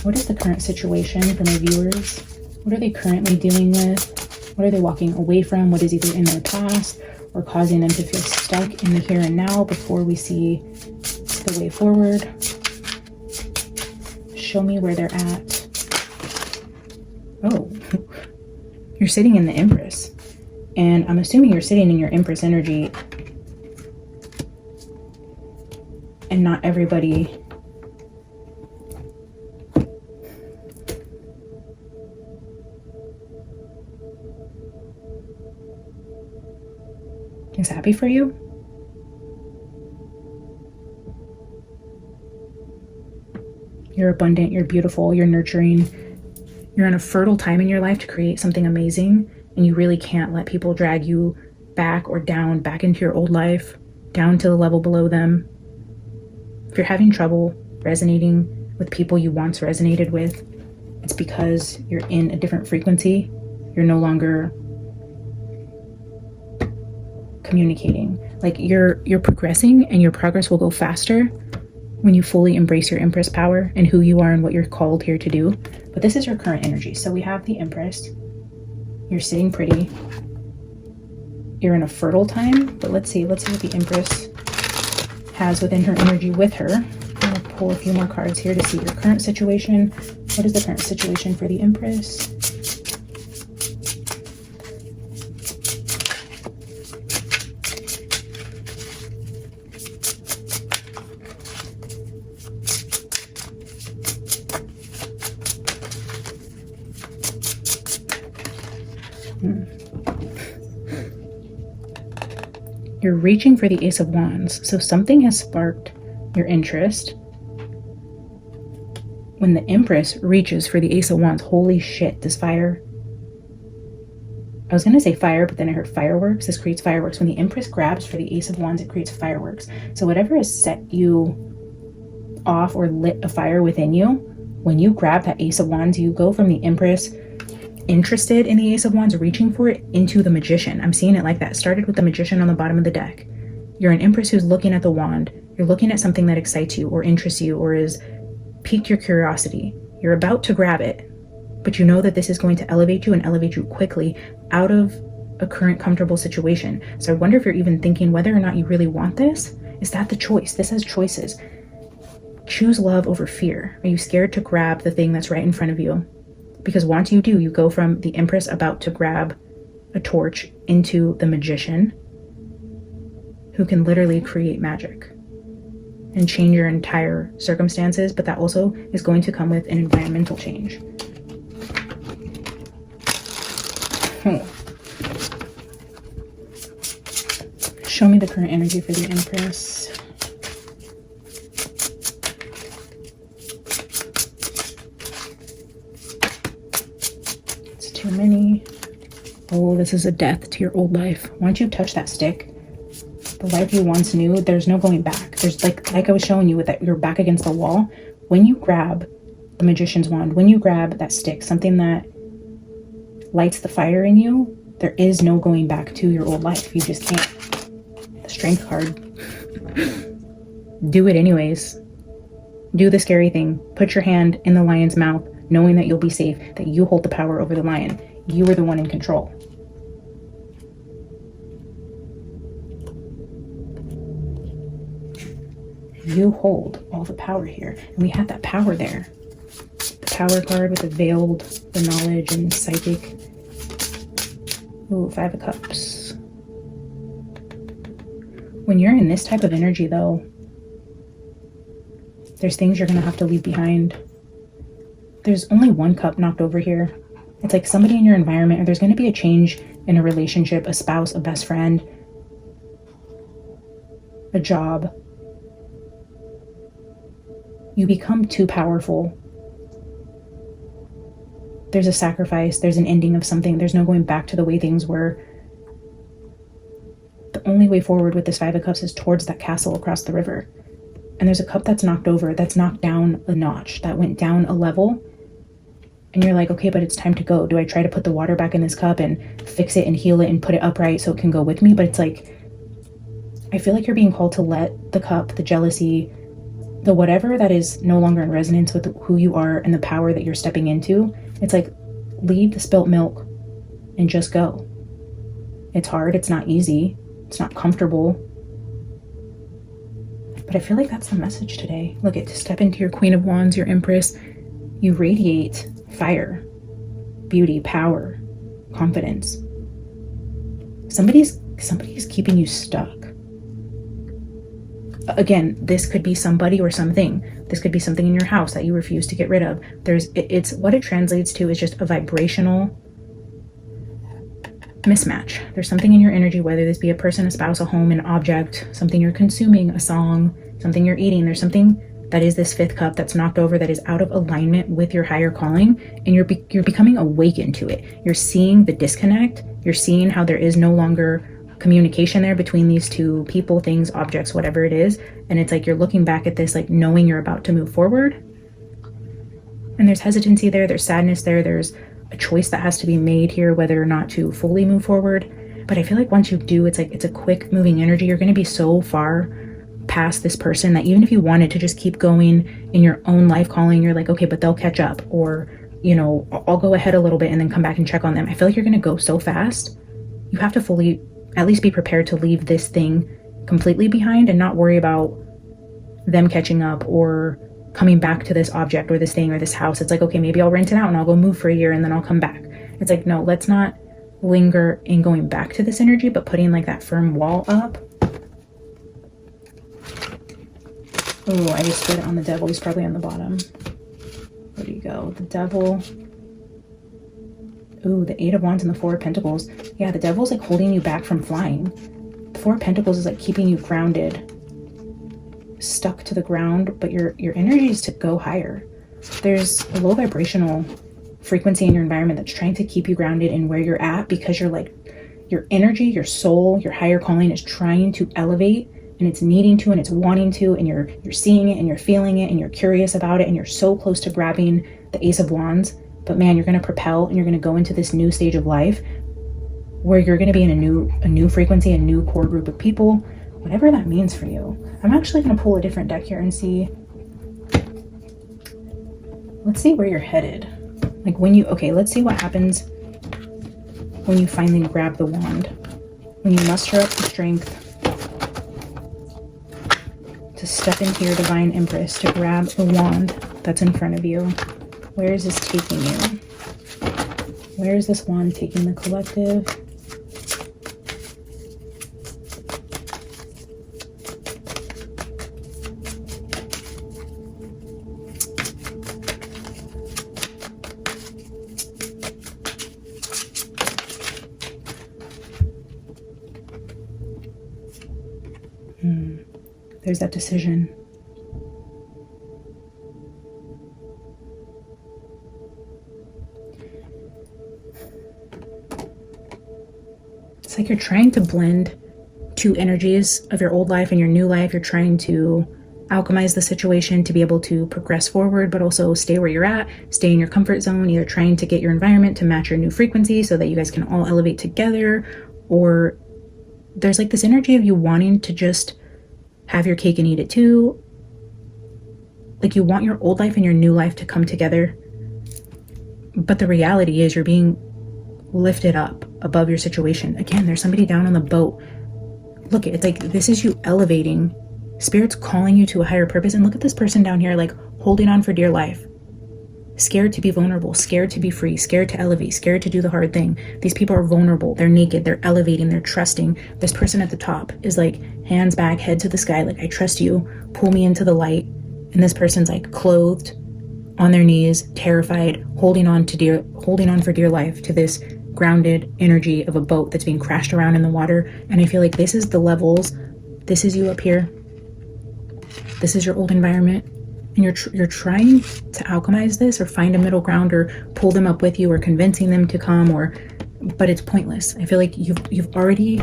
What is the current situation for my viewers? What are they currently dealing with? What are they walking away from? What is either in their past or causing them to feel stuck in the here and now before we see the way forward? Show me where they're at. Oh, you're sitting in the Empress. And I'm assuming you're sitting in your Empress energy. And not everybody is happy for you. You're abundant, you're beautiful, you're nurturing. You're in a fertile time in your life to create something amazing, and you really can't let people drag you back or down, back into your old life, down to the level below them. If you're having trouble resonating with people you once resonated with, it's because you're in a different frequency. You're no longer communicating. Like you're progressing, and your progress will go faster when you fully embrace your Empress power and who you are and what you're called here to do. But this is your current energy. So we have the Empress. You're sitting pretty. You're in a fertile time, but let's see what the Empress has within her energy with her. I'm gonna pull a few more cards here to see your current situation. What is the current situation for the Empress? You're reaching for the Ace of Wands, so something has sparked your interest. When the Empress reaches for the Ace of Wands, holy shit, this fire. I was gonna say fire, but then I heard fireworks. This creates fireworks. When the Empress grabs for the Ace of Wands, it creates fireworks. So whatever has set you off or lit a fire within you, when you grab that Ace of Wands, you go from the Empress interested in the Ace of Wands, reaching for it, into the Magician. I'm seeing it like that. Started with the Magician on the bottom of the deck. You're an Empress who's looking at the wand. You're looking at something that excites you or interests you or is piqued your curiosity. You're about to grab it, but you know that this is going to elevate you and elevate you quickly out of a current comfortable situation. So I wonder if you're even thinking whether or not you really want this. Is that the choice? This has choices. Choose love over fear. Are you scared to grab the thing that's right in front of you? Because once you do, you go from the Empress about to grab a torch into the Magician, who can literally create magic and change your entire circumstances, but that also is going to come with an environmental change. Show me the current energy for the Empress. Too many. Oh, this is a death to your old life. Why don't you touch that stick? the life you once knew, there's no going back. There's like I was showing you with that, you're back against the wall. When you grab the magician's wand, when you grab that stick, something that lights the fire in you, there is no going back to your old life. You just can't. The strength card. Do it anyways. Do the scary thing. Put your hand in the lion's mouth, knowing that you'll be safe, that you hold the power over the lion. You are the one in control. You hold all the power here. And we had that power there. The power card with the veiled, the knowledge and psychic. Ooh, 5 of Cups. When you're in this type of energy, though, there's things you're going to have to leave behind. There's only 1 cup knocked over here. It's like somebody in your environment, or there's going to be a change in a relationship, a spouse, a best friend, a job. You become too powerful. There's a sacrifice. There's an ending of something. There's no going back to the way things were. The only way forward with this 5 of Cups is towards that castle across the river. And there's a cup that's knocked over, that's knocked down a notch, that went down a level. And you're like, okay, but it's time to go. Do I try to put the water back in this cup and fix it and heal it and put it upright so it can go with me? But it's like, I feel like you're being called to let the cup, the jealousy, the whatever that is no longer in resonance with who you are and the power that you're stepping into. It's like, leave the spilt milk and just go. It's hard. It's not easy. It's not comfortable. But I feel like that's the message today. Look, to step into your Queen of Wands, your Empress. You radiate fire, beauty, power, confidence. Somebody's keeping you stuck. Again, this could be somebody or something. This could be something in your house that you refuse to get rid of. It's what it translates to is just a vibrational mismatch. There's something in your energy, whether this be a person, a spouse, a home, an object, something you're consuming, a song, something you're eating. There's something that is this 5th cup that's knocked over, that is out of alignment with your higher calling, and you're becoming awakened to it. You're seeing the disconnect. You're seeing how there is no longer communication there between these two people, things, objects, whatever it is. And it's like you're looking back at this, like knowing you're about to move forward. And there's hesitancy there. There's sadness there. There's a choice that has to be made here, whether or not to fully move forward. But I feel like once you do, it's like it's a quick moving energy. You're going to be so far past this person that even if you wanted to just keep going in your own life calling, you're like, okay, but they'll catch up, or, you know, I'll go ahead a little bit and then come back and check on them. I feel like you're going to go so fast. You have to fully at least be prepared to leave this thing completely behind and not worry about them catching up or coming back to this object or this thing or this house. It's like, okay, maybe I'll rent it out and I'll go move for a year and then I'll come back. It's like, no, let's not linger in going back to this energy, but putting like that firm wall up. Oh, I just put it on the devil. He's probably on the bottom. Where do you go? The devil. Ooh, the 8 of Wands and the 4 of Pentacles. Yeah, the devil's like holding you back from flying. The 4 of Pentacles is like keeping you grounded, stuck to the ground, but your energy is to go higher. There's a low vibrational frequency in your environment that's trying to keep you grounded in where you're at, because you're like, your energy, your soul, your higher calling is trying to elevate, and it's needing to, and it's wanting to, and you're seeing it and you're feeling it and you're curious about it, and you're so close to grabbing the Ace of Wands. But man, you're going to propel and you're going to go into this new stage of life where you're going to be in a new frequency, a new core group of people, whatever that means for you. I'm actually going to pull a different deck here and see. Let's see where you're headed. Like let's see what happens when you finally grab the wand. When you muster up the strength to step into your divine Empress, to grab the wand that's in front of you. Where is this taking you? Where is this wand taking the collective? There's that decision. It's like you're trying to blend two energies of your old life and your new life. You're trying to alchemize the situation to be able to progress forward, but also stay where you're at, stay in your comfort zone, either trying to get your environment to match your new frequency so that you guys can all elevate together, or there's like this energy of you wanting to just have your cake and eat it too. Like you want your old life and your new life to come together, but the reality is you're being lifted up above your situation. Again, there's somebody down on the boat. Look, it's like this is you elevating. Spirit's calling you to a higher purpose. And look at this person down here, like holding on for dear life, scared to be vulnerable, scared to be free, scared to elevate, scared to do the hard thing. These people are vulnerable, they're naked, they're elevating, they're trusting. This person at the top is like hands back, head to the sky, like I trust you, pull me into the light. And this person's like clothed, on their knees, terrified, holding on for dear life to this grounded energy of a boat that's being crashed around in the water. And I feel like this is the levels. This is you up here. This is your old environment, and you're trying to alchemize this or find a middle ground or pull them up with you or convincing them to come, but it's pointless. I feel like you've already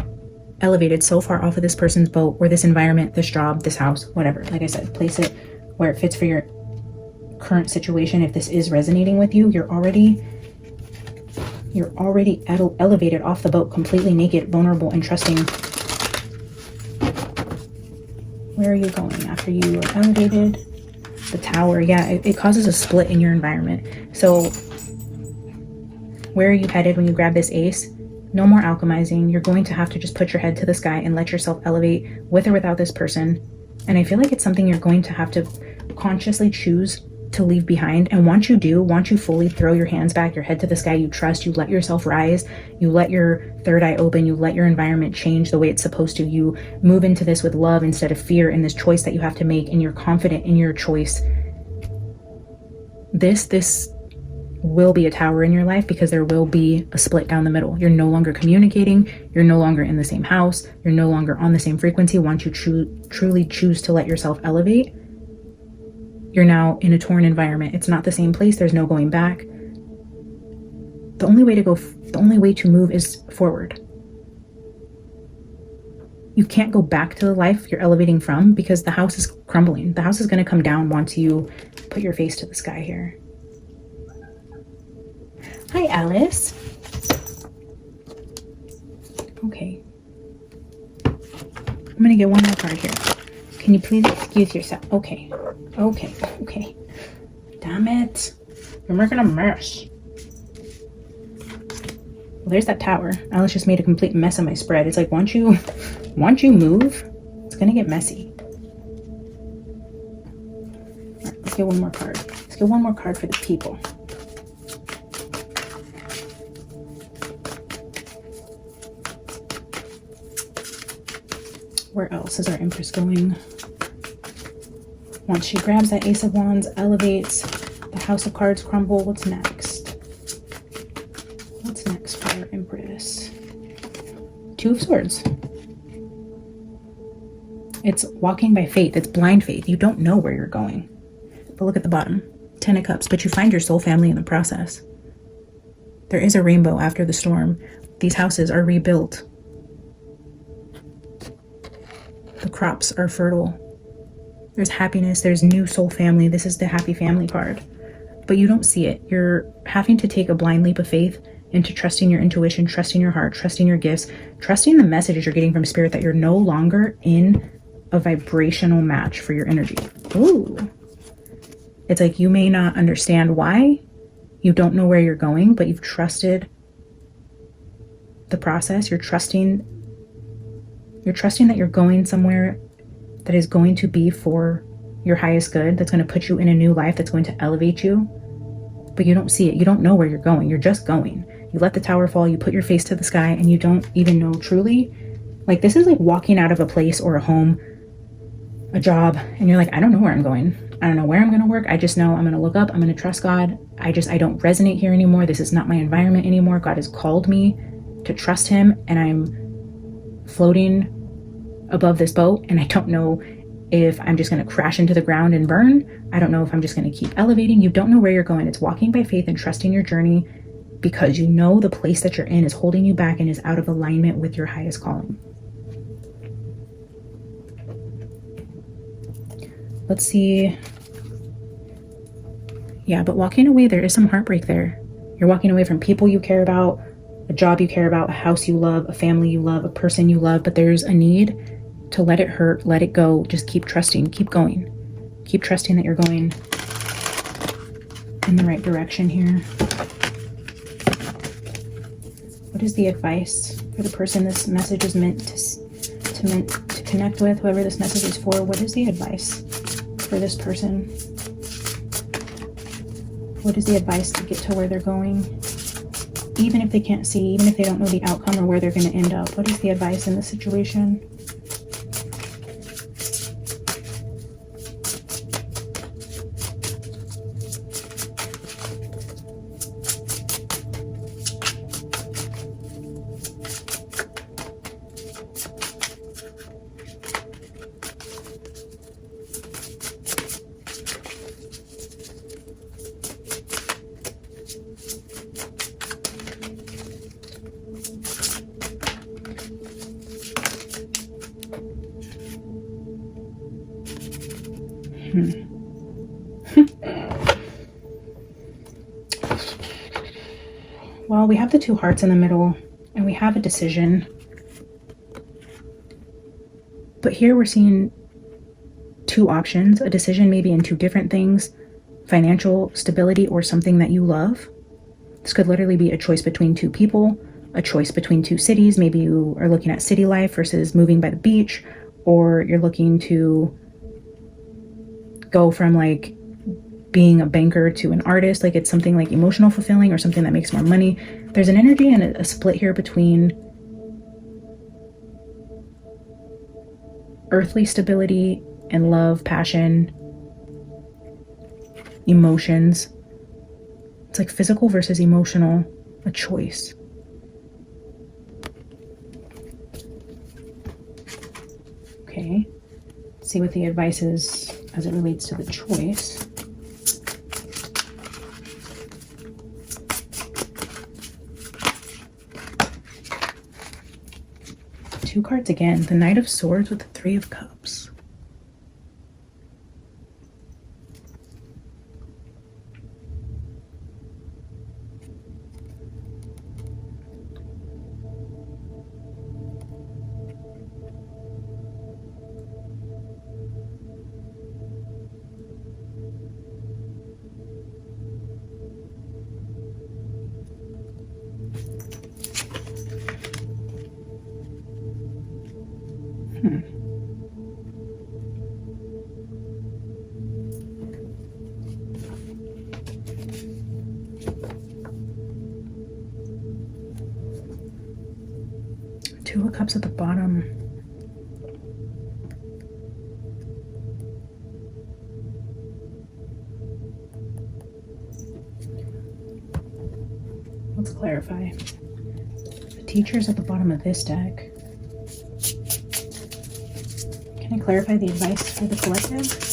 elevated so far off of this person's boat or this environment, this job, this house, whatever. Like I said, place it where it fits for your current situation. If this is resonating with you, you're already elevated off the boat, completely naked, vulnerable, and trusting. Where are you going after you are elevated? The Tower. Yeah, it causes a split in your environment. So where are you headed when you grab this ace? No more alchemizing. You're going to have to just put your head to the sky and let yourself elevate with or without this person. And I feel like it's something you're going to have to consciously choose to leave behind. And once you fully throw your hands back, your head to the sky, you trust, you let yourself rise, you let your third eye open, you let your environment change the way it's supposed to, you move into this with love instead of fear in this choice that you have to make, and you're confident in your choice. This will be a tower in your life because there will be a split down the middle. You're no longer communicating, you're no longer in the same house, you're no longer on the same frequency. Once you truly choose to let yourself elevate, you're now in a torn environment. It's not the same place. There's no going back. The only way to move is forward. You can't go back to the life you're elevating from because the house is crumbling. The house is going to come down once you put your face to the sky here. Hi, Alice. Okay. I'm going to get one more card here. Can you please excuse yourself? Okay. Damn it. You're making a mess. Well, there's that tower. Alice just made a complete mess of my spread. It's like once you move, it's going to get messy. All right, let's get one more card. Let's get one more card for the people. Where else is our Empress going? Once she grabs that Ace of Wands, elevates, the House of Cards crumble, what's next? What's next for our Empress? Two of Swords. It's walking by faith. It's blind faith. You don't know where you're going. But look at the bottom. 10 of Cups. But you find your soul family in the process. There is a rainbow after the storm. These houses are rebuilt. The crops are fertile. There's happiness. There's new soul family. This is the happy family card. But you don't see it. You're having to take a blind leap of faith into trusting your intuition, trusting your heart, trusting your gifts, trusting the messages you're getting from spirit that you're no longer in a vibrational match for your energy. Ooh. It's like you may not understand why. You don't know where you're going, but you've trusted the process. You're trusting that you're going somewhere that is going to be for your highest good, that's going to put you in a new life, that's going to elevate you. But you don't see it. You don't know where you're going. You're just going. You let the tower fall, you put your face to the sky, and you don't even know truly. Like, this is like walking out of a place or a home, a job, and you're like, I don't know where I'm going. I don't know where I'm going to work. I just know I'm going to look up. I'm going to trust God. I don't resonate here anymore. This is not my environment anymore. God has called me to trust him, and I'm floating above this boat, and I don't know if I'm just going to crash into the ground and burn. I don't know if I'm just going to keep elevating. You don't know where you're going. It's walking by faith and trusting your journey because you know the place that you're in is holding you back and is out of alignment with your highest calling. Let's see. Yeah, but walking away, there is some heartbreak there. You're walking away from people you care about, a job you care about, a house you love, a family you love, a person you love, but there's a need to let it hurt, let it go. Just keep trusting, keep going. Keep trusting that you're going in the right direction here. What is the advice for the person this message is meant to connect with, whoever this message is for? What is the advice for this person? What is the advice to get to where they're going? Even if they can't see, even if they don't know the outcome or where they're going to end up, what is the advice in this situation? Well, we have the 2 hearts in the middle, and we have a decision. But here we're seeing 2 options, a decision maybe in 2 different things, financial stability or something that you love. This could literally be a choice between 2 people, a choice between 2 cities. Maybe you are looking at city life versus moving by the beach, or you're looking to go from like being a banker to an artist. Like it's something like emotional fulfilling or something that makes more money. There's an energy and a split here between earthly stability and love, passion, emotions. It's like physical versus emotional, a choice. Okay, let's see what the advice is as it relates to the choice. Two cards again, the Knight of Swords with the Three of Cups. Two of Cups at the bottom. Let's clarify. The Teacher's at the bottom of this deck. Can I clarify the advice for the collective?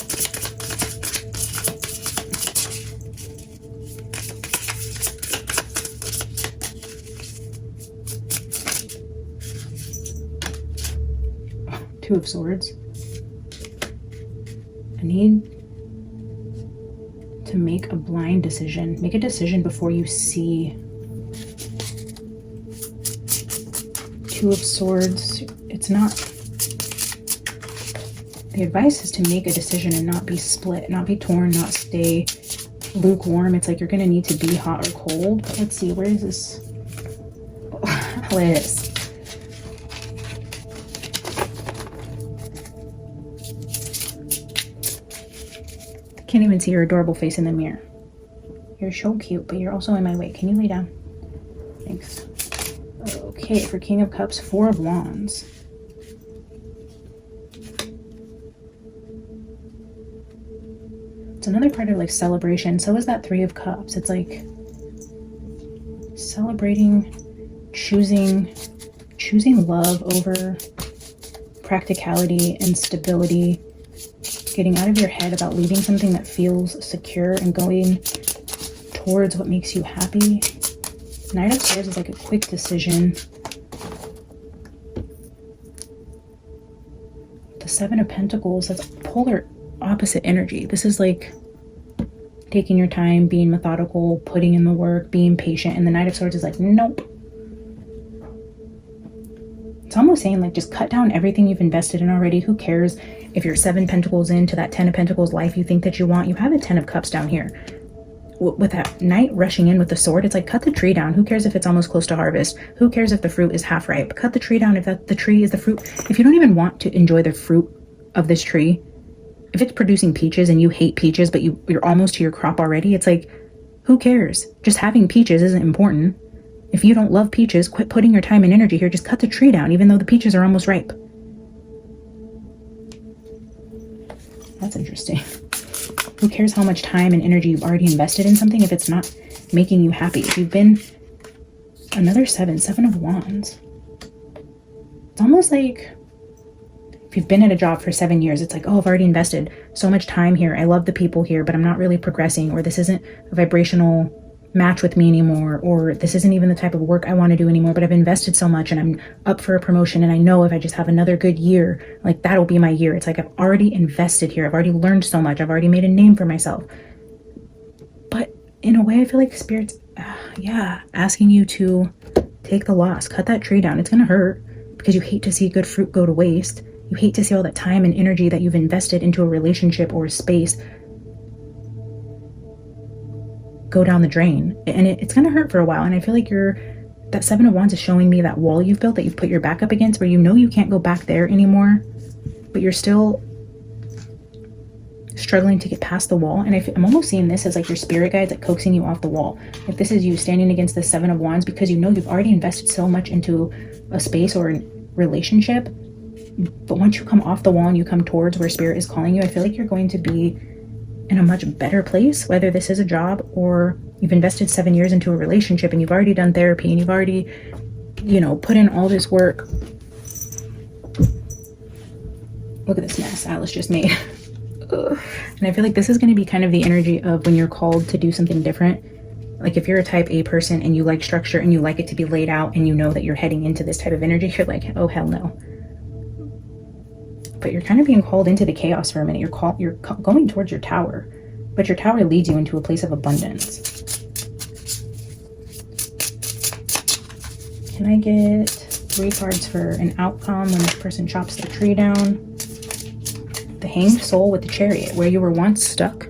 Two of Swords. I need to make a blind decision. Make a decision before you see. Two of Swords. It's not. The advice is to make a decision and not be split, not be torn, not stay lukewarm. It's like you're going to need to be hot or cold. But let's see, where is this? Liz. Can't even see your adorable face in the mirror. You're so cute, but you're also in my way. Can you lay down? Thanks. Okay, for King of Cups, Four of Wands. It's another part of like celebration. So is that Three of Cups. It's like celebrating, choosing love over practicality and stability. Getting out of your head about leaving something that feels secure and going towards what makes you happy. Knight of Swords is like a quick decision. The Seven of Pentacles, that's polar opposite energy. This is like taking your time, being methodical, putting in the work, being patient. And the Knight of Swords is like, nope. It's almost saying like, just cut down everything you've invested in already. Who cares if you're 7 pentacles into that 10 of pentacles life you think that you want? You have a 10 of cups down here. With that Knight rushing in with the sword, it's like, cut the tree down. Who cares if it's almost close to harvest? Who cares if the fruit is half ripe? Cut the tree down if the tree is the fruit. If you don't even want to enjoy the fruit of this tree, if it's producing peaches and you hate peaches, but you're almost to your crop already, it's like, who cares? Just having peaches isn't important. If you don't love peaches, quit putting your time and energy here. Just cut the tree down, even though the peaches are almost ripe. That's interesting. Who cares how much time and energy you've already invested in something if it's not making you happy? If you've been... Another 7 of Wands. It's almost like if you've been at a job for 7 years, it's like, oh, I've already invested so much time here. I love the people here, but I'm not really progressing, or this isn't a vibrational match with me anymore, or this isn't even the type of work I want to do anymore, but I've invested so much and I'm up for a promotion, and I know if I just have another good year, like that'll be my year. It's like, I've already invested here. I've already learned so much. I've already made a name for myself. But in a way, I feel like Spirit's, asking you to take the loss, cut that tree down. It's going to hurt because you hate to see good fruit go to waste. You hate to see all that time and energy that you've invested into a relationship or a space go down the drain, and it's going to hurt for a while. And I feel like that 7 of Wands is showing me that wall you've built, that you've put your back up against, where you know you can't go back there anymore, but you're still struggling to get past the wall. And I'm almost seeing this as like your spirit guides, like coaxing you off the wall. Like this is you standing against the 7 of Wands because you know you've already invested so much into a space or a relationship, but once you come off the wall and you come towards where Spirit is calling you, I feel like you're going to be in a much better place, whether this is a job or you've invested 7 years into a relationship and you've already done therapy and you've already, put in all this work. Look at this mess Alice just made. And I feel like this is going to be kind of the energy of when you're called to do something different. Like if you're a type A person and you like structure and you like it to be laid out and you know that you're heading into this type of energy, you're like, oh, hell no. But you're kind of being called into the chaos for a minute. You're going towards your tower, but your tower leads you into a place of abundance. Can I get 3 cards for an outcome when this person chops the tree down? The Hanged Soul with the Chariot. Where you were once stuck,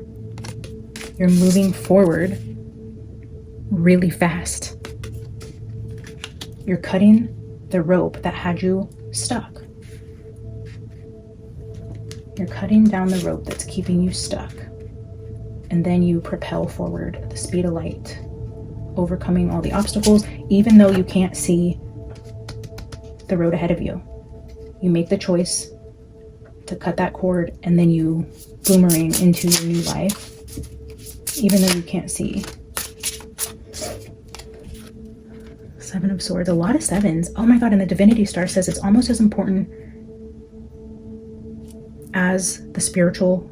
you're moving forward really fast. You're cutting the rope that had you stuck. You're cutting down the rope that's keeping you stuck. And then you propel forward at the speed of light, overcoming all the obstacles, even though you can't see the road ahead of you. You make the choice to cut that cord, and then you boomerang into your new life, even though you can't see. 7 of Swords, a lot of 7s. Oh my God, and the Divinity Star says it's almost as important as the spiritual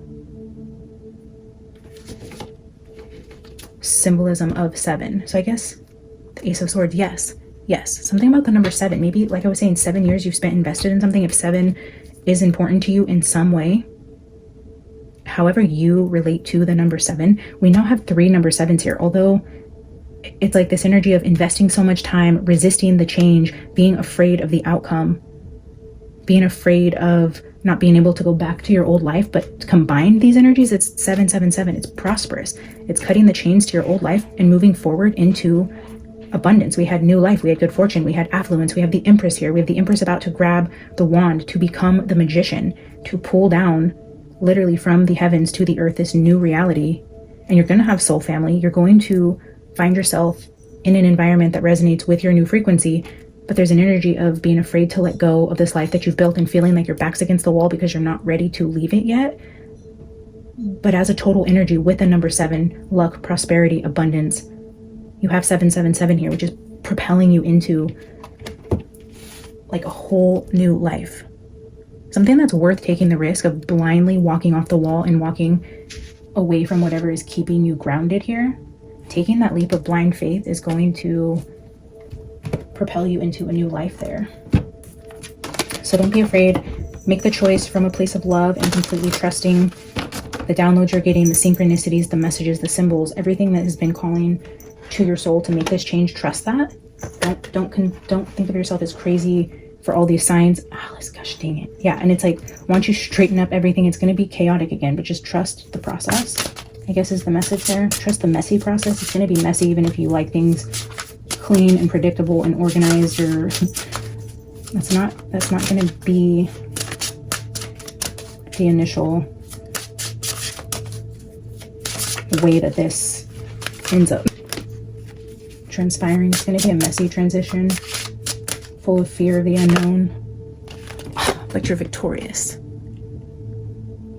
symbolism of 7. So I guess the Ace of Swords, yes. Something about the number 7. Maybe, like I was saying, 7 years you've spent invested in something. If 7 is important to you in some way, however you relate to the number 7, we now have 3 number 7s here. Although it's like this energy of investing so much time, resisting the change, being afraid of the outcome, being afraid of not being able to go back to your old life. But combine these energies, it's 777. It's prosperous. It's cutting the chains to your old life and moving forward into abundance. We had new life. We had good fortune. We had affluence. We have the Empress here. We have the Empress about to grab the wand to become the magician, to pull down literally from the heavens to the earth this new reality. And you're going to have soul family. You're going to find yourself in an environment that resonates with your new frequency. But there's an energy of being afraid to let go of this life that you've built and feeling like your back's against the wall because you're not ready to leave it yet. But as a total energy with the number 7, luck, prosperity, abundance, you have 777 here, which is propelling you into like a whole new life. Something that's worth taking the risk of blindly walking off the wall and walking away from whatever is keeping you grounded here. Taking that leap of blind faith is going to propel you into a new life there. So don't be afraid. Make the choice from a place of love and completely trusting the downloads you're getting, the synchronicities, the messages, the symbols, everything that has been calling to your soul to make this change, trust that. Don't think of yourself as crazy for all these signs. Oh, gosh dang it. Yeah, and it's like, once you straighten up everything, it's going to be chaotic again, but just trust the process, I guess is the message there. Trust the messy process. It's going to be messy even if you like things clean and predictable and organized, or that's not going to be the initial way that this ends up transpiring. It's going to be a messy transition, full of fear of the unknown, but you're victorious.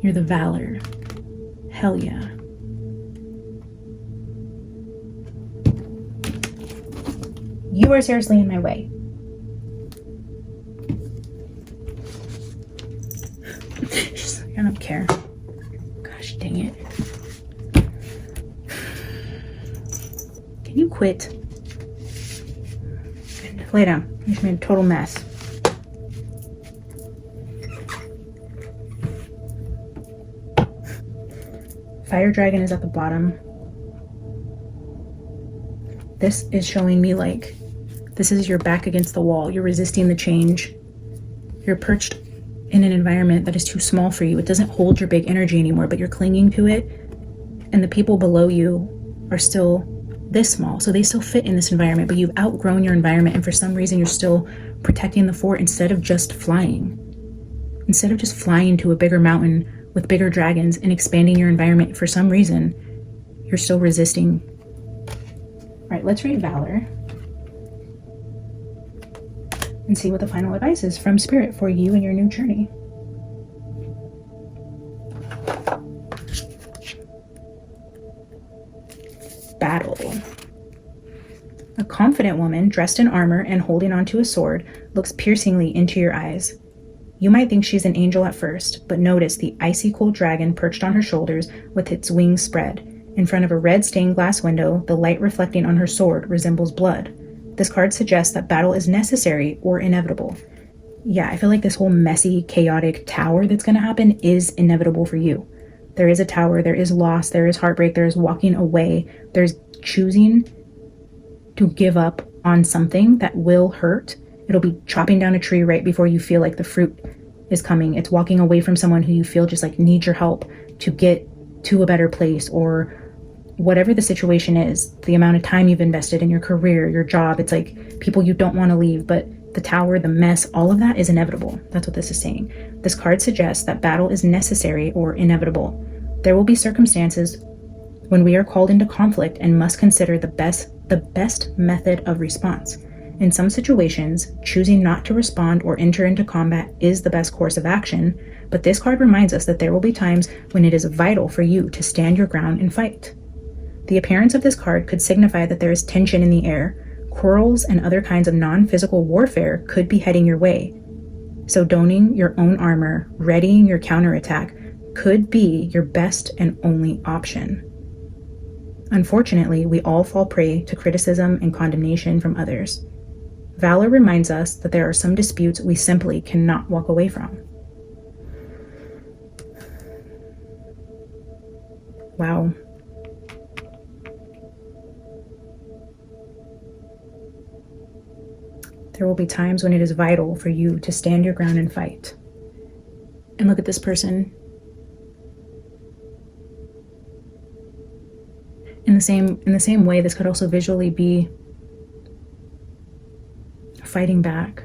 You're the valor. Hell yeah. You are seriously in my way. I don't care. Gosh dang it. Can you quit? Lay down. You just made a total mess. Fire dragon is at the bottom. This is showing me like this is your back against the wall. You're resisting the change. You're perched in an environment that is too small for you. It doesn't hold your big energy anymore, but you're clinging to it. And the people below you are still this small, so they still fit in this environment, but you've outgrown your environment, and for some reason you're still protecting the fort instead of just flying. Instead of just flying to a bigger mountain with bigger dragons and expanding your environment, for some reason you're still resisting. All right, let's read Valor and see what the final advice is from Spirit for you and your new journey. Battle. A confident woman dressed in armor and holding onto a sword looks piercingly into your eyes. You might think she's an angel at first, but notice the icy cold dragon perched on her shoulders with its wings spread. In front of a red stained glass window, the light reflecting on her sword resembles blood. This card suggests that battle is necessary or inevitable. Yeah, I feel like this whole messy, chaotic tower that's going to happen is inevitable for you. There is a tower, there is loss, there is heartbreak, there is walking away, there's choosing to give up on something that will hurt. It'll be chopping down a tree right before you feel like the fruit is coming. It's walking away from someone who you feel just like needs your help to get to a better place, or whatever the situation is, the amount of time you've invested in your career, your job. It's like people you don't want to leave, but the tower, the mess, all of that is inevitable. That's what this is saying. This card suggests that battle is necessary or inevitable. There will be circumstances when we are called into conflict and must consider the best method of response. In some situations, choosing not to respond or enter into combat is the best course of action, but this card reminds us that there will be times when it is vital for you to stand your ground and fight. The appearance of this card could signify that there is tension in the air. Quarrels and other kinds of non-physical warfare could be heading your way. So donning your own armor, readying your counterattack, could be your best and only option. Unfortunately, we all fall prey to criticism and condemnation from others. Valor reminds us that there are some disputes we simply cannot walk away from. Wow. There will be times when it is vital for you to stand your ground and fight. And look at this person. In the same way, this could also visually be fighting back.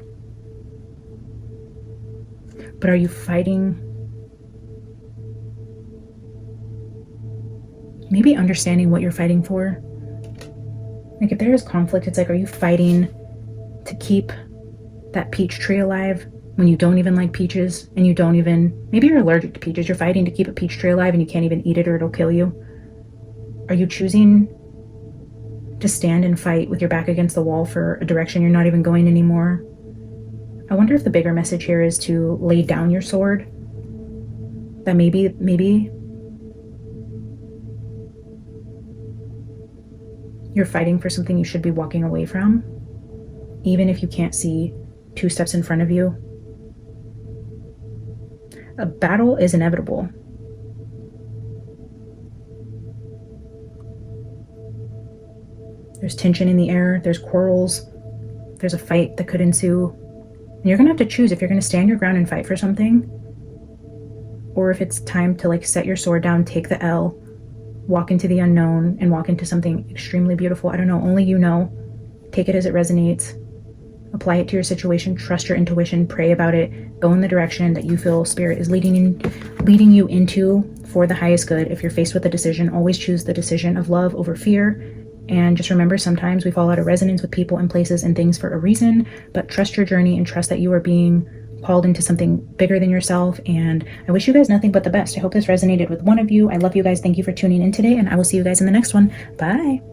But are you fighting? Maybe understanding what you're fighting for. Like if there is conflict, it's like, are you fighting to keep that peach tree alive when you don't even like peaches, and you don't even, maybe you're allergic to peaches, you're fighting to keep a peach tree alive and you can't even eat it or it'll kill you? Are you choosing to stand and fight with your back against the wall for a direction you're not even going anymore? I wonder if the bigger message here is to lay down your sword. That maybe you're fighting for something you should be walking away from, even if you can't see 2 steps in front of you. A battle is inevitable. There's tension in the air. There's quarrels. There's a fight that could ensue. And you're going to have to choose if you're going to stand your ground and fight for something, or if it's time to like set your sword down, take the L, walk into the unknown, and walk into something extremely beautiful. I don't know. Only you know. Take it as it resonates. Apply it to your situation. Trust your intuition. Pray about it. Go in the direction that you feel Spirit is leading you into for the highest good. If you're faced with a decision, always choose the decision of love over fear. And just remember, sometimes we fall out of resonance with people and places and things for a reason, but trust your journey and trust that you are being called into something bigger than yourself. And I wish you guys nothing but the best. I hope this resonated with one of you. I love you guys. Thank you for tuning in today, and I will see you guys in the next one. Bye.